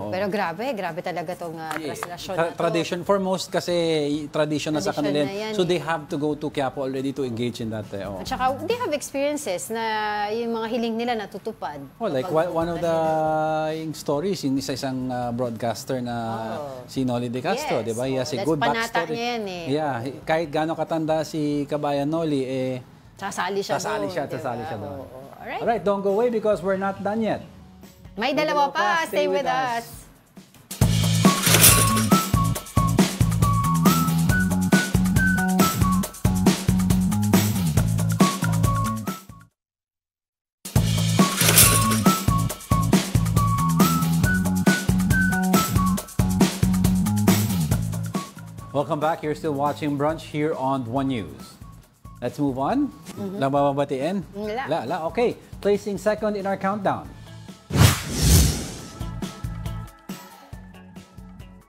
Pero grabe talaga tong traslasyon na to. Tradition, for most kasi tradition na sa kanila. So they have to go to Quiapo already to engage in that. At saka, they have experiences na yung mga hiling nila natutupad. Like one of the stories, yung isang broadcaster na si Noli De Castro, di ba? He has a good backstory. Niya yan Yeah, kahit gaano katanda si Kabayan Noli, sasali siya doon. Alright. Alright, don't go away because we're not done yet. May dalawa pa. Stay with us. Welcome back. You're still watching Brunch here on One News. Let's move on. Wala ba mabatiin? Wala. Okay. Placing second in our countdown.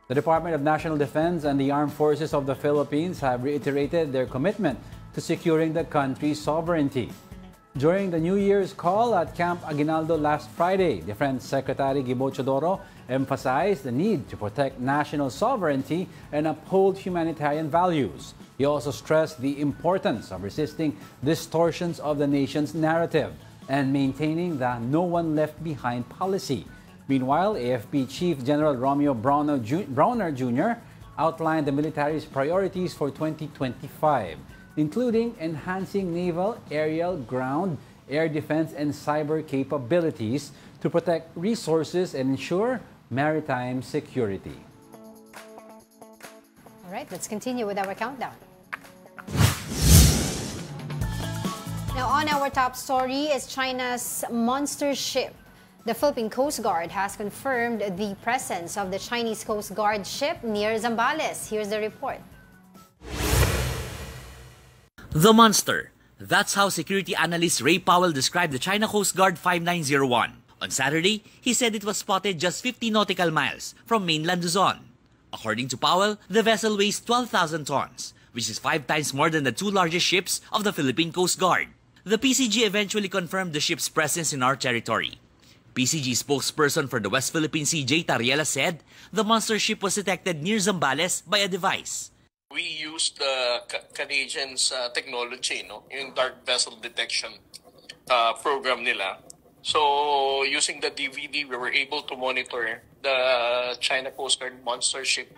The Department of National Defense and the Armed Forces of the Philippines have reiterated their commitment to securing the country's sovereignty. During the New Year's call at Camp Aguinaldo last Friday, Defense Secretary Gibo Chodoro emphasized the need to protect national sovereignty and uphold humanitarian values. He also stressed the importance of resisting distortions of the nation's narrative and maintaining the no one left behind policy. Meanwhile, AFP Chief General Romeo Browner Jr. outlined the military's priorities for 2025, including enhancing naval, aerial, ground, air defense, and cyber capabilities to protect resources and ensure maritime security. All right, let's continue with our countdown. Now, on our top story is China's monster ship. The Philippine Coast Guard has confirmed the presence of the Chinese Coast Guard ship near Zambales. Here's the report. The monster. That's how security analyst Ray Powell described the China Coast Guard 5901. On Saturday, he said it was spotted just 50 nautical miles from mainland Luzon. According to Powell, the vessel weighs 12,000 tons, which is 5 times more than the 2 largest ships of the Philippine Coast Guard. The PCG eventually confirmed the ship's presence in our territory. PCG spokesperson for the West Philippine Sea, Jay Tariela, said the monster ship was detected near Zambales by a device. We used the Canadians' technology, yung dark vessel detection program nila. So, using the DVD, we were able to monitor the China Coast Guard monster ship.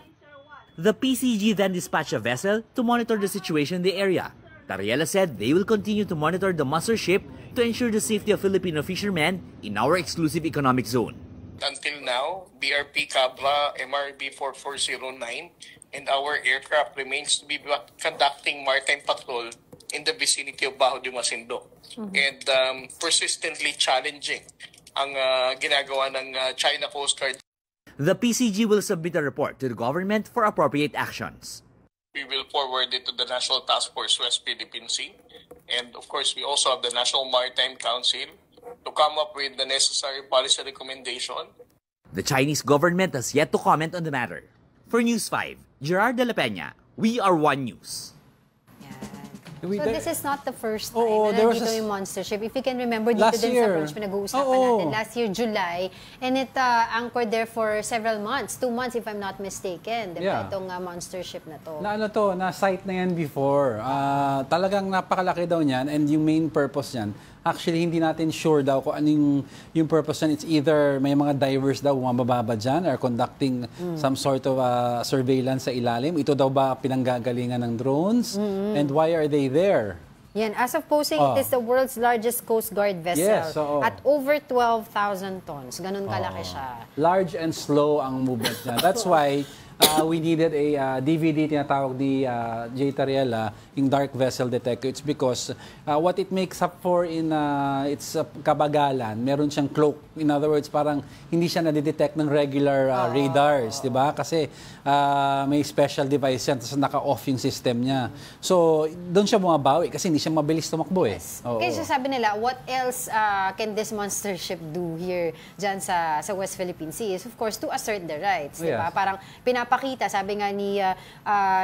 The PCG then dispatched a vessel to monitor the situation in the area. Tariela said they will continue to monitor the monster ship to ensure the safety of Filipino fishermen in our exclusive economic zone. Until now, BRP Cabra MRB 4409 and our aircraft remains to be conducting maritime patrol in the vicinity of Bajo de Masinloc. And persistently challenging ang ginagawa ng China Coast Guard. The PCG will submit a report to the government for appropriate actions. We will forward it to the National Task Force West Philippine Sea. And of course, we also have the National Maritime Council to come up with the necessary policy recommendation. The Chinese government has yet to comment on the matter. For News 5, Gerard de la Peña, We Are One News. So this is not the first time Oo, na there was nandito yung monster ship. If you can remember, dito Last din year. sa Brunch, pinag-uusapan Oo. natin. Last year, July. And it anchored there for several months. 2 months, if I'm not mistaken. Diba? Yeah. Itong monster ship na to. Na-site na yan before. Talagang napakalaki daw niyan, and yung main purpose niyan, actually hindi natin sure daw kung ano yung purpose niyan. It's either may mga divers daw bumababa dyan or conducting some sort of surveillance sa ilalim. Ito daw ba pinanggagalingan ng drones? And why are they there? Yan, as of posing, it is the world's largest Coast Guard vessel. Yes, oo. At over 12,000 tons. Ganun kalaki siya. Large and slow ang movement niya. That's why we needed a DVD, tinatawag ni Jay Tariela, yung dark vessel detector. It's because what it makes up for in its kabagalan, meron siyang cloak. In other words, parang hindi siya nadidetect ng regular radars, di ba? Kasi may special device yan, tapos naka-off yung system niya. So, doon siya bumabawi kasi hindi siya mabilis tumakbo eh. Oo. Kaya sabi nila, what else can this monster ship do here dyan sa West Philippine Sea is, of course, to assert the rights. Yes. Diba? Parang pinapakita, sabi nga ni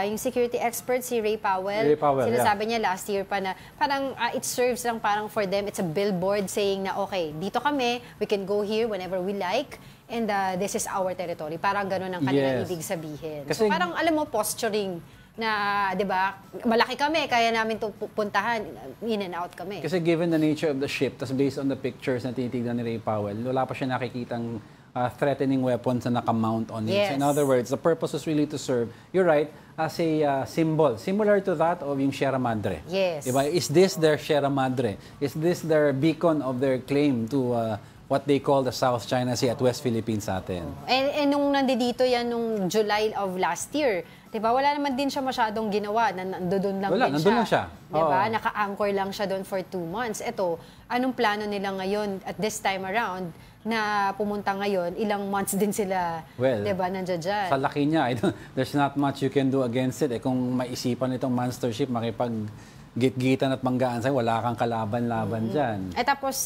yung security expert, si Ray Powell, sinasabi niya last year pa na parang it serves lang parang for them, it's a billboard saying na, okay, dito kami, we can go here whenever we like, and this is our territory. Parang gano'n ang kanilang ibig sabihin. Kasi, so parang alam mo, posturing na, di ba, malaki kami, kaya namin ito puntahan, in and out kami. Kasi given the nature of the ship, tas based on the pictures na tinitignan ni Ray Powell, wala pa siya nakikitang threatening weapons na nakamount on it. Yes. So in other words, the purpose is really to serve, you're right, as a symbol, similar to that of yung Sierra Madre. Yes. Diba? Is this their Sierra Madre? Is this their beacon of their claim to what they call the South China Sea at West Philippines sa atin? And nung nandito yan nung July of last year, diba, wala naman din siya masyadong ginawa. Nandun lang Wala, din nandun siya. lang siya. Diba? Oo. Naka-anchor lang siya doon for 2 months. Ito, anong plano nila ngayon at this time around na pumunta ngayon, ilang months din sila, diba, nandiyan dyan. Sa laki niya, there's not much you can do against it. Kung maisipan itong monster ship, gitgitan at manggaan sa'yo, wala kang kalaban-laban dyan. Tapos,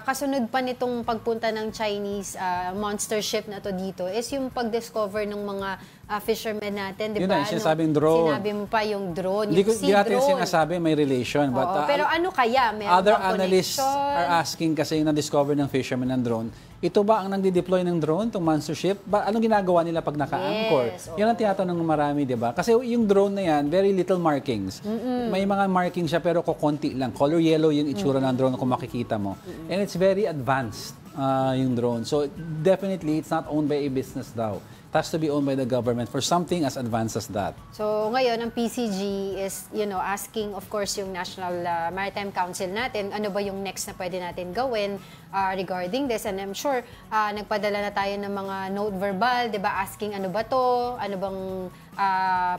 kasunod pa nitong pagpunta ng Chinese monster ship na to dito is yung pag-discover ng mga fishermen natin, di Yun ba? na, sinasabing drone. Sinabi mo pa yung drone, Hindi yung sea natin drone. sinasabi may relation. But, Pero ano kaya? Meron other bang analysts connection? are asking kasi na-discover ng fishermen ng drone, ito ba ang nagdi-deploy ng drone, itong monster ship? Anong ginagawa nila pag naka-anchor? Yes, Yan ang tinatanong ng marami, di ba? Kasi yung drone na yan, very little markings. May mga markings siya pero kukunti lang. Color yellow yung itsura ng drone kung makikita mo. And it's very advanced, yung drone. So definitely, it's not owned by a business daw. It has to be owned by the government for something as advanced as that. So ngayon, ang PCG is, asking, of course, yung National Maritime Council natin, ano ba yung next na pwede natin gawin regarding this. And I'm sure, nagpadala na tayo ng mga note verbal, di ba, asking ano ba to, ano bang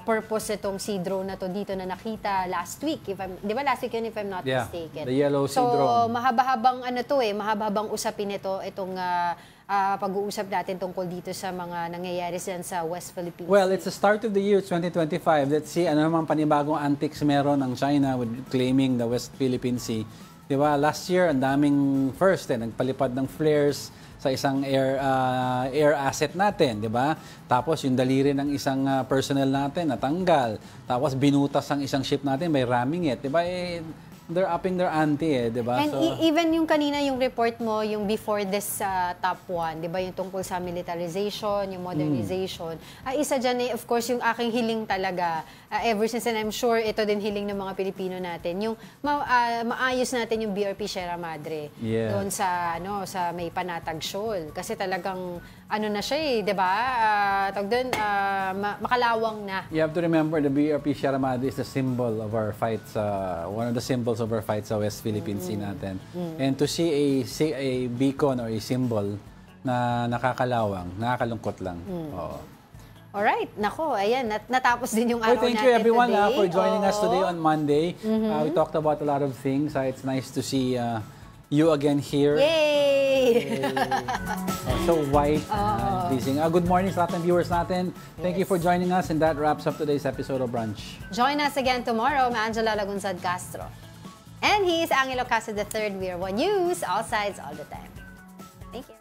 purpose itong sea drone na to dito na nakita last week. Di ba last week yun, if I'm not mistaken? The yellow sea drone. So, mahaba-habang mahabang usapin ito, itong pag-uusap natin tungkol dito sa mga nangyayari sa West Philippines. Well, it's the start of the year 2025. Let's see ano naman panibagong antics meron ng China with claiming the West Philippine Sea. Di ba? Last year, ang daming nagpalipad ng flares sa isang air asset natin, di ba? Tapos yung daliri ng isang personnel natin natanggal. Tapos binutas ang isang ship natin by ramming it, di ba? They're upping their ante, di ba? And even yung kanina, yung report mo, yung before this top one, di ba, yung tungkol sa militarization, yung modernization, isa dyan of course, yung aking hiling talaga, ever since, and I'm sure ito din hiling ng mga Pilipino natin, yung maayos natin yung BRP Sierra Madre doon sa may Panatag Shoal. Kasi talagang, na siya di ba? Makalawang na. You have to remember, the BRP Sierra Madre is the symbol of our fights, one of the symbols of our fights sa West Philippine Sea natin. And to see a beacon or a symbol na nakakalawang, nakakalungkot lang. Alright, nako, ayan, natapos din yung araw natin today. Thank you everyone for joining us today on Monday. We talked about a lot of things. It's nice to see you again here. Yay! So white, pleasing. Good morning sa lahat ng viewers natin. Thank you for joining us, and that wraps up today's episode of Brunch. Join us again tomorrow. I'm Angela Lagunzad Castro. And he is Angelo Castro III. We are One News, all sides, all the time. Thank you.